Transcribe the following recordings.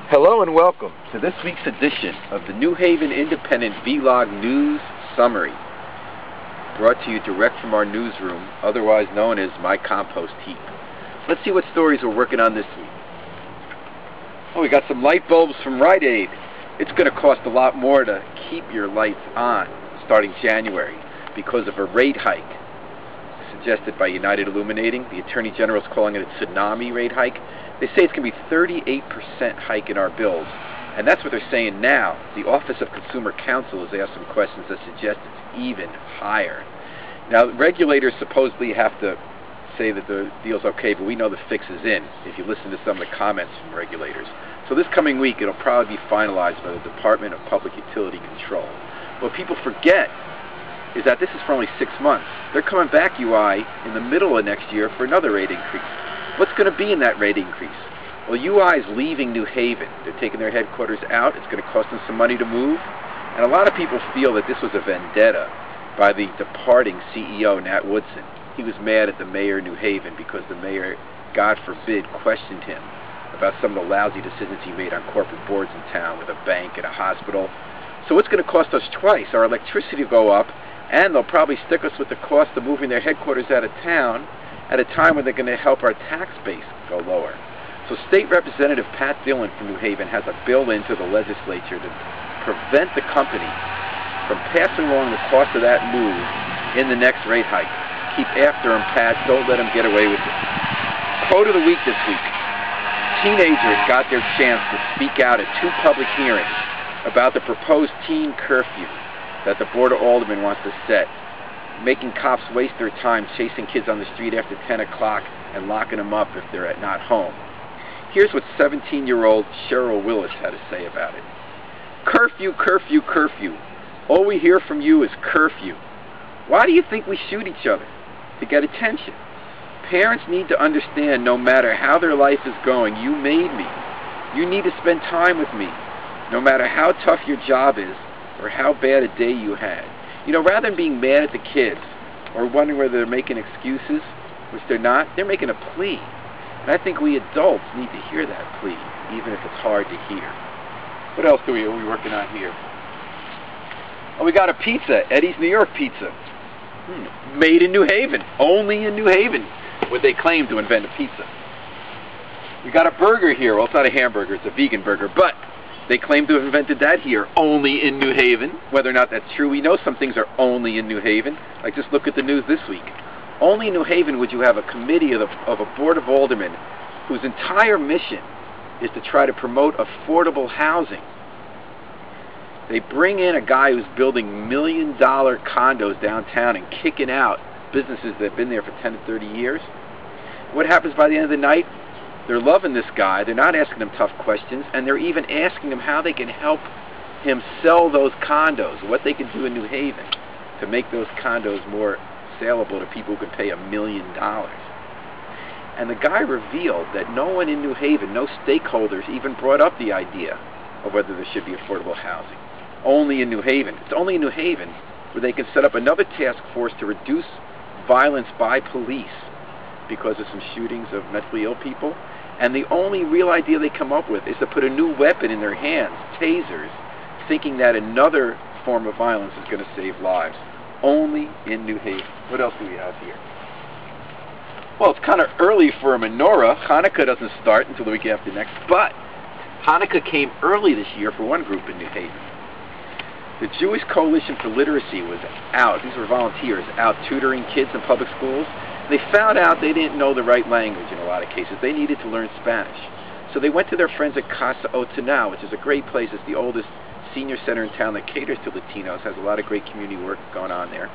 Hello and welcome to this week's edition of the New Haven Independent V-Log News Summary, brought to you direct from our newsroom, otherwise known as my compost heap. Let's see what stories we're working on this week. Oh, we got some light bulbs from Rite Aid. It's going to cost a lot more to keep your lights on starting January because of a rate hike suggested by United Illuminating. The Attorney General is calling it a tsunami rate hike. They say it's going to be 38% hike in our bills, and that's what they're saying now. The Office of Consumer Counsel has asked some questions that suggest it's even higher. Now, regulators supposedly have to say that the deal's okay, but we know the fix is in if you listen to some of the comments from regulators. So this coming week, it'll probably be finalized by the Department of Public Utility Control. What people forget is that this is for only 6 months. They're coming back, UI, in the middle of next year for another rate increase. What's going to be in that rate increase? Well, UI is leaving New Haven. They're taking their headquarters out. It's going to cost them some money to move. And a lot of people feel that this was a vendetta by the departing CEO, Nat Woodson. He was mad at the mayor of New Haven because the mayor, God forbid, questioned him about some of the lousy decisions he made on corporate boards in town with a bank and a hospital. So it's going to cost us twice. Our electricity will go up, and they'll probably stick us with the cost of moving their headquarters out of town at a time when they're going to help our tax base go lower. So State Representative Pat Dillon from New Haven has a bill into the legislature to prevent the company from passing along the cost of that move in the next rate hike. Keep after him, Pat. Don't let him get away with it. Quote of the week this week. Teenagers got their chance to speak out at 2 public hearings about the proposed teen curfew that the Board of Aldermen wants to set, making cops waste their time chasing kids on the street after 10 o'clock and locking them up if they're not home. Here's what 17-year-old Cheryl Willis had to say about it. Curfew, curfew, curfew. All we hear from you is curfew. Why do you think we shoot each other? To get attention. Parents need to understand no matter how their life is going, you made me. You need to spend time with me, no matter how tough your job is or how bad a day you had. You know, rather than being mad at the kids or wondering whether they're making excuses, which they're not, they're making a plea. And I think we adults need to hear that plea, even if it's hard to hear. What else are we working on here? Oh, we got a pizza, Eddie's New York Pizza. Made in New Haven, only in New Haven would they claim to invent a pizza. We got a burger here. Well, it's not a hamburger, it's a vegan burger, but they claim to have invented that here, only in New Haven. Whether or not that's true, we know some things are only in New Haven. Like, just look at the news this week. Only in New Haven would you have a committee of a board of aldermen whose entire mission is to try to promote affordable housing. They bring in a guy who's building $1 million condos downtown and kicking out businesses that have been there for 10 to 30 years. What happens by the end of the night? They're loving this guy. They're not asking him tough questions, and they're even asking him how they can help him sell those condos, what they can do in New Haven to make those condos more saleable to people who can pay $1 million. And the guy revealed that no one in New Haven, no stakeholders, even brought up the idea of whether there should be affordable housing. Only in New Haven. It's only in New Haven where they can set up another task force to reduce violence by police because of some shootings of mentally ill people. And the only real idea they come up with is to put a new weapon in their hands, tasers, thinking that another form of violence is going to save lives. Only in New Haven. What else do we have here? Well, it's kind of early for a menorah. Hanukkah doesn't start until the week after next, but Hanukkah came early this year for one group in New Haven. The Jewish Coalition for Literacy was out. These were volunteers out tutoring kids in public schools. They found out they didn't know the right language in a lot of cases. They needed to learn Spanish. So they went to their friends at Casa Otanao, which is a great place. It's the oldest senior center in town that caters to Latinos, has a lot of great community work going on there.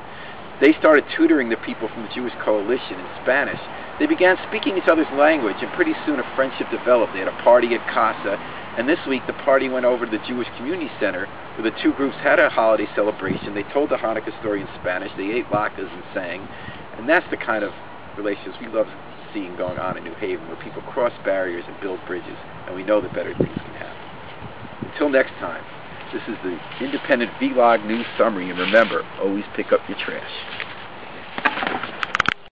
They started tutoring the people from the Jewish Coalition in Spanish. They began speaking each other's language, and pretty soon a friendship developed. They had a party at Casa, and this week the party went over to the Jewish Community Center, where the two groups had a holiday celebration. They told the Hanukkah story in Spanish. They ate latkes and sang. And that's the kind of relationships we love seeing going on in New Haven, where people cross barriers and build bridges, and we know that better things can happen. Until next time, this is the Independent V-Log News Summary, and remember, always pick up your trash.